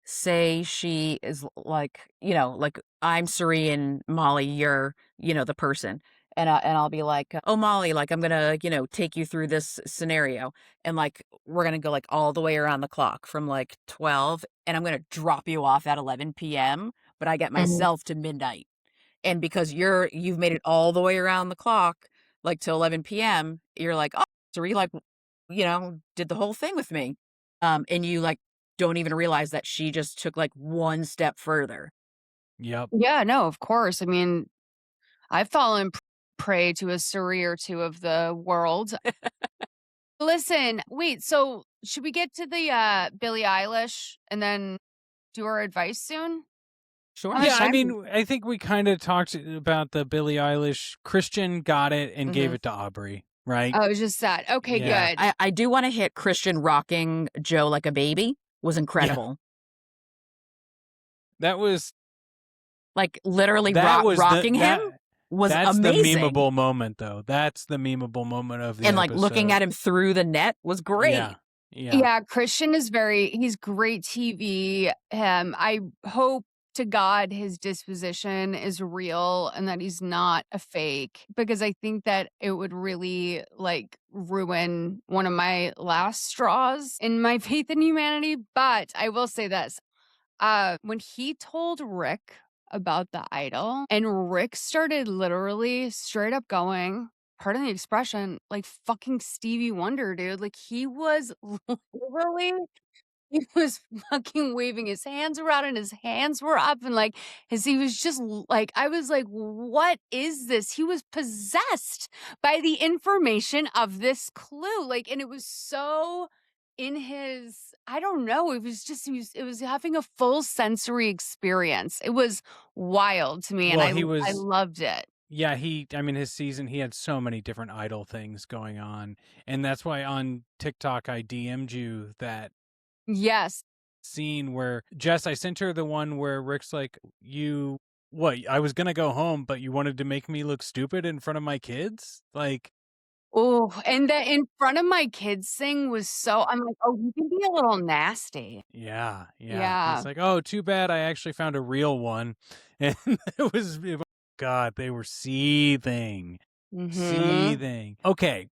say she is like, like I'm Cirie and Molly, you're, the person. And I'll be like, oh, Molly, like I'm gonna, take you through this scenario. And like we're gonna go like all the way around the clock from like 12, and I'm gonna drop you off at 11 p.m., but I get Mhm. myself to midnight. And because you've made it all the way around the clock, like till 11 p.m., you're like, oh, Cirie, like, did the whole thing with me. And you like don't even realize that she just took like one step further. Yep. Yeah, no, of course. I mean, I've fallen prey to a Cirie or two of the world. Listen, wait, so should we get to the Billie Eilish and then do our advice soon? How Sure. much Yeah, I time? mean, I think we kind of talked about the Billie Eilish. Christian got it and gave Hmm. it to Aubrey, right? Oh, it was just that. Okay, Yeah. good. I do want to hit Christian rocking Joe like a baby was Yeah. incredible. That was Like literally that was rocking him was that's the amazing. memeable moment though. That's the memeable moment of the And like looking episode. at him through the net was great. Yeah. Yeah. Yeah, Christian is he's great TV. I hope to God his disposition is real and that he's not a fake, because I think that it would really like ruin one of my last straws in my faith in humanity. But I will say this. When he told Rick about the idol and Rick started literally straight up going, pardon the expression, like fucking Stevie Wonder, dude. Like he was literally, he was fucking waving his hands around and his hands were up and like he was just like, I was like, what is this? He was possessed by the information of this clue. Like, and it was so in his, I don't know, it was just, it was having a full sensory experience. It was wild to me and Well, I loved it. yeah, I mean, his season, he had so many different idol things going on. And that's why on TikTok, I DM'd you that Yes. scene where Jess, I sent her the one where Rick's like, what? I was going to go home, but you wanted to make me look stupid in front of my kids? Like, Oh, and the in front of my kids thing was so, I'm like, oh, you can be a little nasty. yeah. Yeah. He's like, oh, too bad I actually found a real one. And God, they were seething. Mhm. Seething. Okay.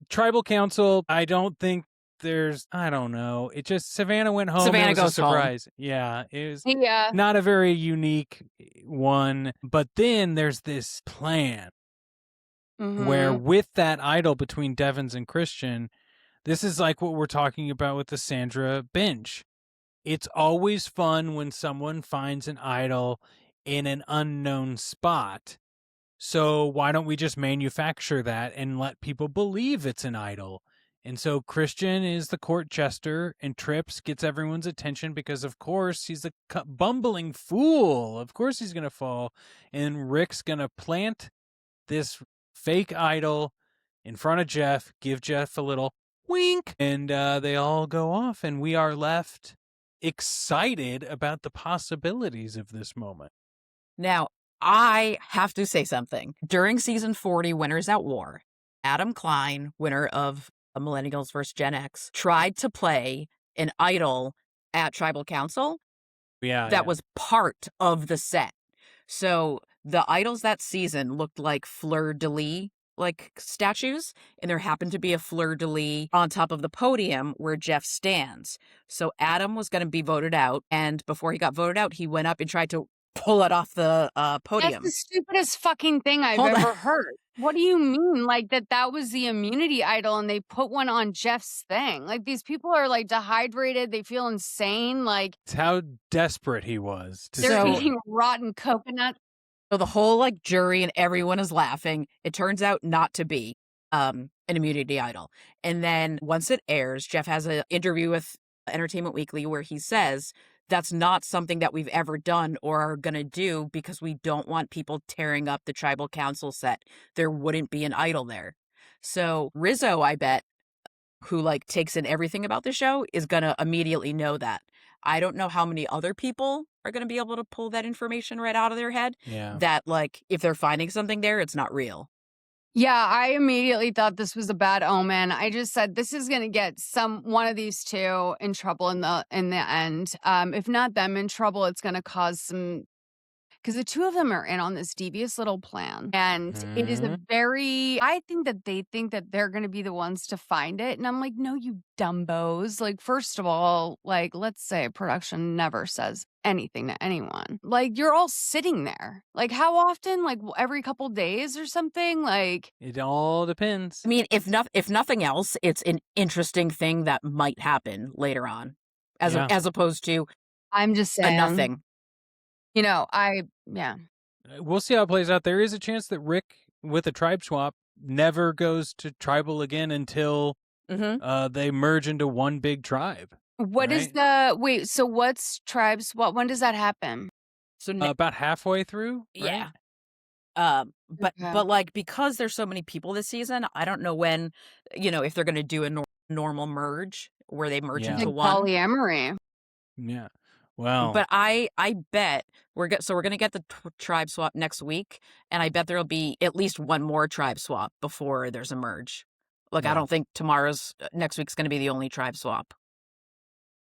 Tribal Council, I don't think I don't know. It just, Savannah went home. Savannah It was goes a home. surprise. Yeah. It was Yeah. not a very unique one. But then there's this plan where Mhm. with that idol between Devens and Christian, this is like what we're talking about with the Sandra binge. It's always fun when someone finds an idol in an unknown spot. So why don't we just manufacture that and let people believe it's an idol? And so Christian is the court jester, and Trips gets everyone's attention because, of course, he's a bumbling fool. Of course he's going to fall. And Rick's going to plant this fake idol in front of Jeff, give Jeff a little wink, and they all go off, and we are left excited about the possibilities of this moment. Now, I have to say something. During season 40, Winners at War, Adam Klein, winner of Millennials vs. Gen X, tried to play an idol at Tribal Council that was part of the set. So the idols that season looked like fleur-de-lis like statues, and there happened to be a fleur-de-lis on top of the podium where Jeff stands. So Adam was going to be voted out, and before he got voted out, he went up and tried to pull it off the That's podium. the stupidest fucking thing I've Hold on. ever heard. What do you mean? Like that was the immunity idol and they put one on Jeff's thing. Like these people are like dehydrated. They feel insane. Like It's how desperate he was. they're So- eating rotten coconut. So the whole like jury and everyone is laughing. It turns out not to be an immunity idol. And then once it airs, Jeff has an interview with Entertainment Weekly where he says that's not something that we've ever done or are going to do because we don't want people tearing up the tribal council set. There wouldn't be an idol there. So Rizzo, I bet, who like takes in everything about the show, is going to immediately know that. I don't know how many other people are going to be able to pull that information right out of their head. Yeah. That like if they're finding something there, it's not real. Yeah, I immediately thought this was a bad omen. I just said this is going to get one of these two in trouble in the end. If not them in trouble, it's going to cause some, because the two of them are in on this devious little plan. And it is a I think that they think that they're going to be the ones to find it. And I'm like, no, you dumbos. Like, first of all, like, let's say production never says anything to anyone. Like, you're all sitting there. Like, how often? Like, every couple days or something? Like, It all depends. I mean, if nothing else, it's an interesting thing that might happen later on, as opposed to I'm just saying. nothing. You know, We'll see how it plays out. There is a chance that Rick, with a tribe swap, never goes to tribal again until they merge into one big tribe. What is so what's tribes? When does that happen? So about halfway through, right? Yeah. But like, because there's so many people this season, I don't know when, if they're going to do a normal merge where they merge into Like one. polyamory. Yeah. Well, but I bet we're going to get the tribe swap next week, and I bet there'll be at least one more tribe swap before there's a merge. Like, I don't think next week's going to be the only tribe swap.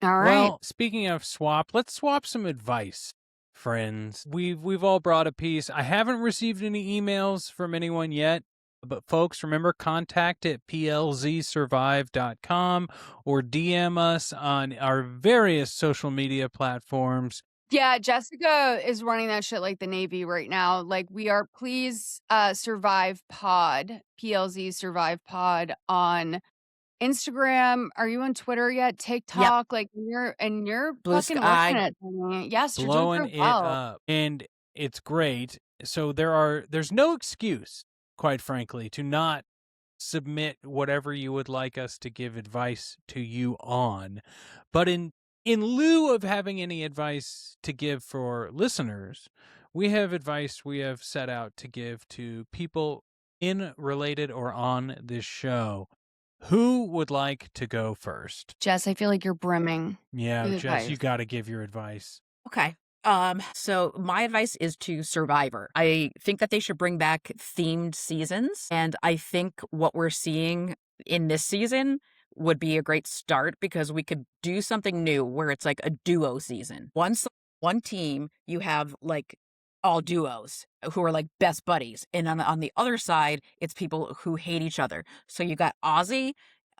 All right. Well, speaking of swap, let's swap some advice, friends. We've all brought a piece. I haven't received any emails from anyone yet, but folks, remember, contact at plzsurvive.com or DM us on our various social media platforms. Yeah, Jessica is running that shit like the Navy right now. Like, we are Plz Survive Pod, PLZ Survive Pod on Instagram. Are you on Twitter yet? TikTok? Yep. Like, you're Blue fucking Sky. working it. Yes, you're blowing doing it well. up, and it's great. So there's no excuse, quite frankly, to not submit whatever you would like us to give advice to you on. But in lieu of having any advice to give for listeners, we have advice we have set out to give to people in, related, or on this show. Who would like to go first? Jess, I feel like you're brimming. Yeah, Jess, you got to give your advice. Okay. So my advice is to Survivor. I think that they should bring back themed seasons, and I think what we're seeing in this season would be a great start, because we could do something new where it's like a duo season. One team, you have like all duos who are like best buddies, and on the other side, it's people who hate each other. So you got Ozzy.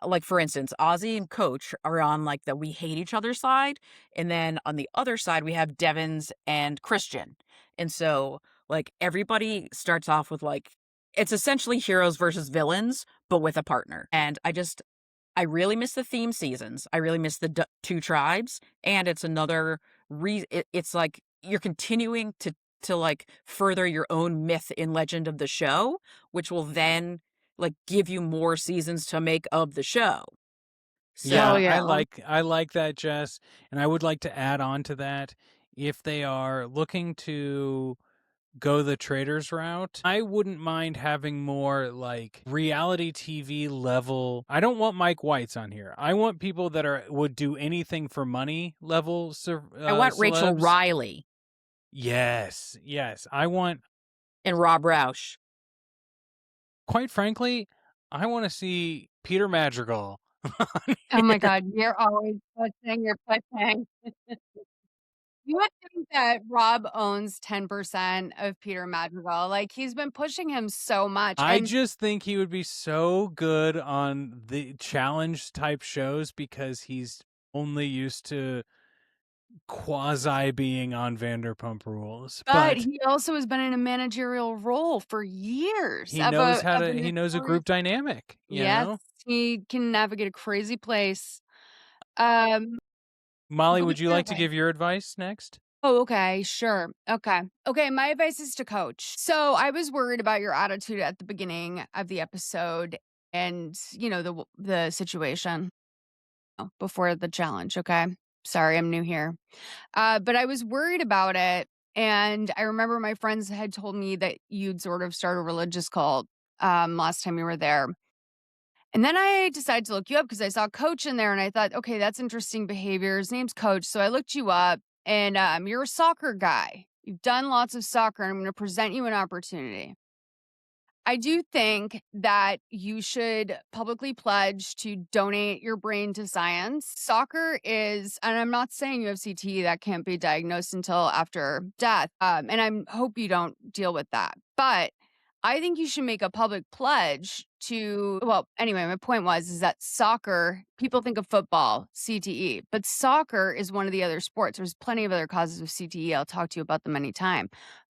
Like, for instance, Ozzy and Coach are on like the we hate each other side. And then on the other side, we have Devens and Christian. And so like everybody starts off with like, it's essentially heroes versus villains, but with a partner. And I really miss the theme seasons. I really miss the two tribes. And it's another it's like you're continuing to like further your own myth and legend of the show, which will then like give you more seasons to make of the show. So, yeah. I like that, Jess. And I would like to add on to that, if they are looking to go the traders route, I wouldn't mind having more like reality TV level. I don't want Mike Whites on here. I want people that would do anything for money level. I want Rachel celebs. Riley. Yes. I want. And Rob Roush. Quite frankly, I want to see Peter Madrigal. Oh my God, you're always pushing. You would think that Rob owns 10% of Peter Madrigal. Like, he's been pushing him so much. I just think he would be so good on the challenge type shows, because he's only used to quasi being on Vanderpump Rules. But he also has been in a managerial role for years. He knows he knows a group dynamic. You know? He can navigate a crazy place. Molly, would you like to give your advice next? Oh, okay, sure. Okay, my advice is to Coach. So I was worried about your attitude at the beginning of the episode, and the situation before the challenge. Okay, Sorry, I'm new here. But I was worried about it. And I remember my friends had told me that you'd sort of start a religious cult last time you were there. And then I decided to look you up because I saw Coach in there and I thought, okay, that's interesting behavior. His name's Coach. So I looked you up and you're a soccer guy. You've done lots of soccer and I'm going to present you an opportunity. I do think that you should publicly pledge to donate your brain to science. Soccer is, and I'm not saying you have CTE, that can't be diagnosed until after death. And I hope you don't deal with that. But I think you should make a public pledge to, well, anyway, my point is that soccer, people think of football, CTE, but soccer is one of the other sports. There's plenty of other causes of CTE. I'll talk to you about them anytime.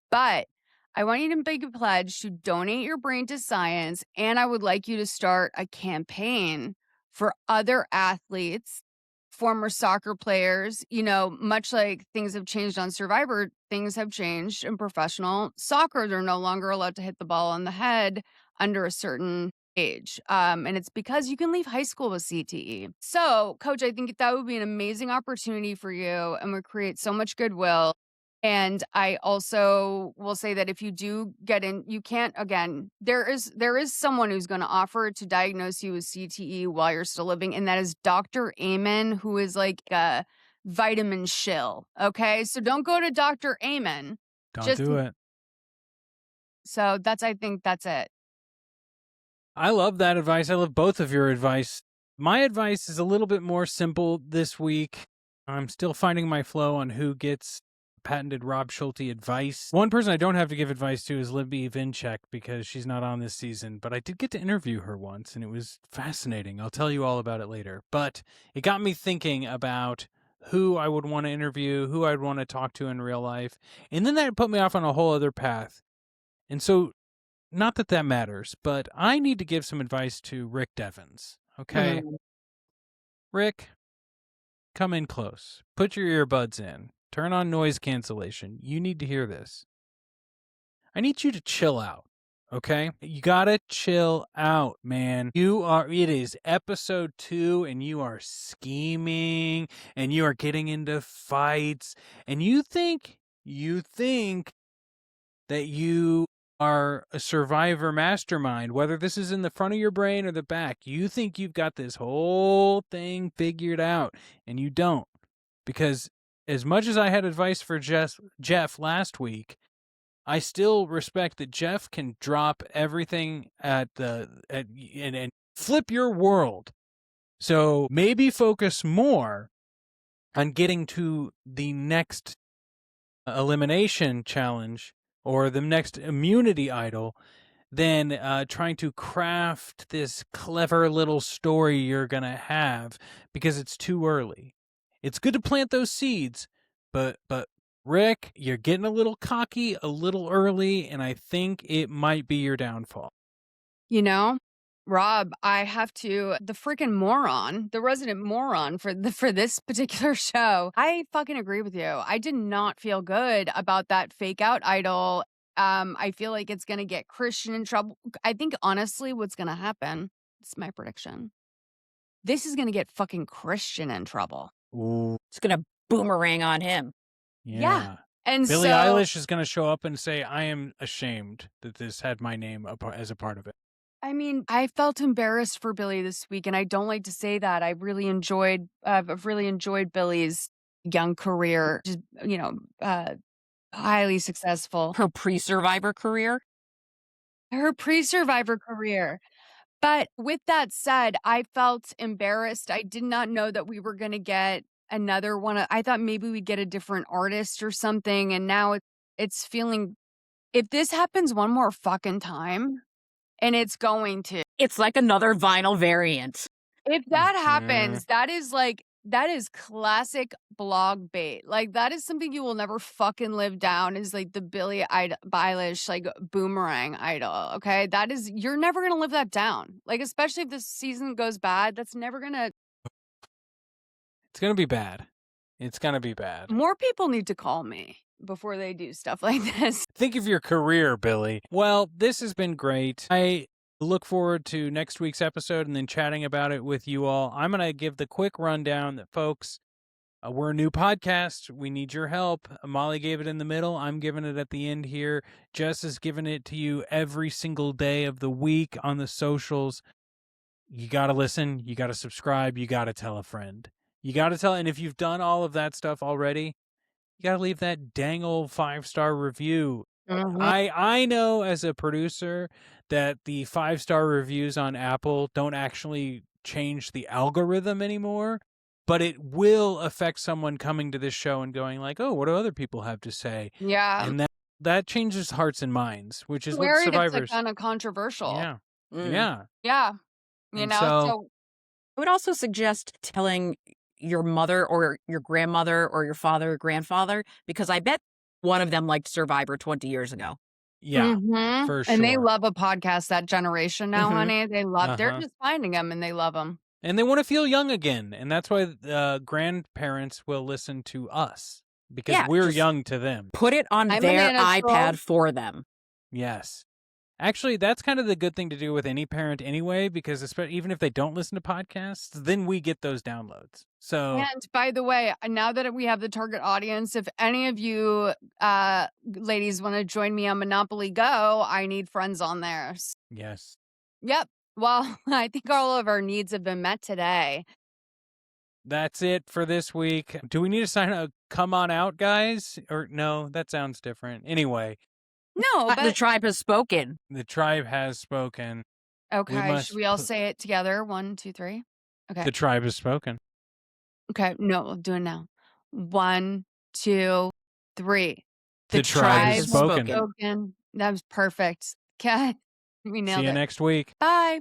But I want you to make a pledge to donate your brain to science, and I would like you to start a campaign for other athletes, former soccer players. You know, much like things have changed on Survivor, things have changed in professional soccer. They're no longer allowed to hit the ball on the head under a certain age. And it's because you can leave high school with CTE. So, Coach, I think that would be an amazing opportunity for you and would create so much goodwill. And I also will say that if you do get in, you can't, again, there is someone who's going to offer to diagnose you with CTE while you're still living. And that is Dr. Amen, who is like a vitamin shill. Okay. So don't go to Dr. Amen. Don't do it. So I think that's it. I love that advice. I love both of your advice. My advice is a little bit more simple this week. I'm still finding my flow on who gets patented Rob Schulte advice. One person I don't have to give advice to is Libby Vinchek because she's not on this season, but I did get to interview her once and it was fascinating. I'll tell you all about it later. But it got me thinking about who I would want to interview, who I'd want to talk to in real life. And then that put me off on a whole other path. And so, not that that matters, but I need to give some advice to Rick Devens. Okay? Mhm. Rick, come in close. Put your earbuds in. Turn on noise cancellation. You need to hear this. I need you to chill out, okay? You gotta chill out, man. It is episode 2 and you are scheming and you are getting into fights and you think that you are a survivor mastermind, whether this is in the front of your brain or the back. You think you've got this whole thing figured out and you don't. Because as much as I had advice for Jeff last week, I still respect that Jeff can drop everything and flip your world. So maybe focus more on getting to the next elimination challenge or the next immunity idol than trying to craft this clever little story you're going to have because it's too early. It's good to plant those seeds, but Rick, you're getting a little cocky a little early, and I think it might be your downfall. You know, Rob, I have to, the freaking moron, the resident moron for this particular show. I fucking agree with you. I did not feel good about that fake out idol. I feel like it's going to get Christian in trouble. I think honestly what's going to happen, it's my prediction. This is going to get fucking Christian in trouble. Ooh. It's going to boomerang on him. Yeah. And Billie Eilish is going to show up and say, I am ashamed that this had my name as a part of it. I mean, I felt embarrassed for Billie this week, and I don't like to say that. I've really enjoyed Billie's young career, just, highly successful. Her pre-Survivor career. But with that said, I felt embarrassed. I did not know that we were going to get another one. I thought maybe we'd get a different artist or something. And now it's feeling, if this happens one more fucking time, and it's going to. It's like another vinyl variant. If that happens, that is classic blog bait. Like, that is something you will never fucking live down, is like the Billie Eilish, like, boomerang idol, okay? That is, you're never going to live that down. Like, especially if this season goes bad, that's never going to. It's going to be bad. It's going to be bad. More people need to call me before they do stuff like this. Think of your career, Billie. Well, this has been great. I look forward to next week's episode and then chatting about it with you all. I'm going to give the quick rundown that, folks, We're a new podcast. We need your help. Molly gave it in the middle. I'm giving it at the end here. Jess is giving it to you every single day of the week on the socials. You got to listen. You got to subscribe. You got to tell a friend. You got to tell. And if you've done all of that stuff already, you got to leave that dang old 5-star review. Mhm. I know as a producer that the 5-star reviews on Apple don't actually change the algorithm anymore, but it will affect someone coming to this show and going like, oh, what do other people have to say? Yeah. And that changes hearts and minds, which is what Worried it's Survivors. kind of controversial. Yeah. Mm. Yeah. Yeah. You And know, so I would also suggest telling your mother or your grandmother or your father or grandfather, because I bet one of them liked Survivor 20 years ago. Yeah. Mhm. For And they sure. love a podcast, that generation now, Mhm. honey. They love, they're Uh-huh. just finding them and they love them. And they want to feel young again. And that's why grandparents will listen to us because Yeah, we're just young to them. put it on I'm a their manageable. iPad for them. Yes. Actually, that's kind of the good thing to do with any parent anyway, because even if they don't listen to podcasts, then we get those downloads. So, And by the way, now that we have the target audience, if any of you ladies want to join me on Monopoly Go, I need friends on there. yes. Yep. Well, I think all of our needs have been met today. That's it for this week. Do we need to sign a come on out, guys? Or no, that sounds different. Anyway, No, The but tribe has spoken. the tribe has spoken. okay. must Should we all put- say it together? 1, 2, 3. Okay. The tribe has spoken. Okay. No, we'll do it now. 1, 2, 3. The tribe has spoken. Spoken. That was perfect. Okay. We nailed See you it. next week. Bye.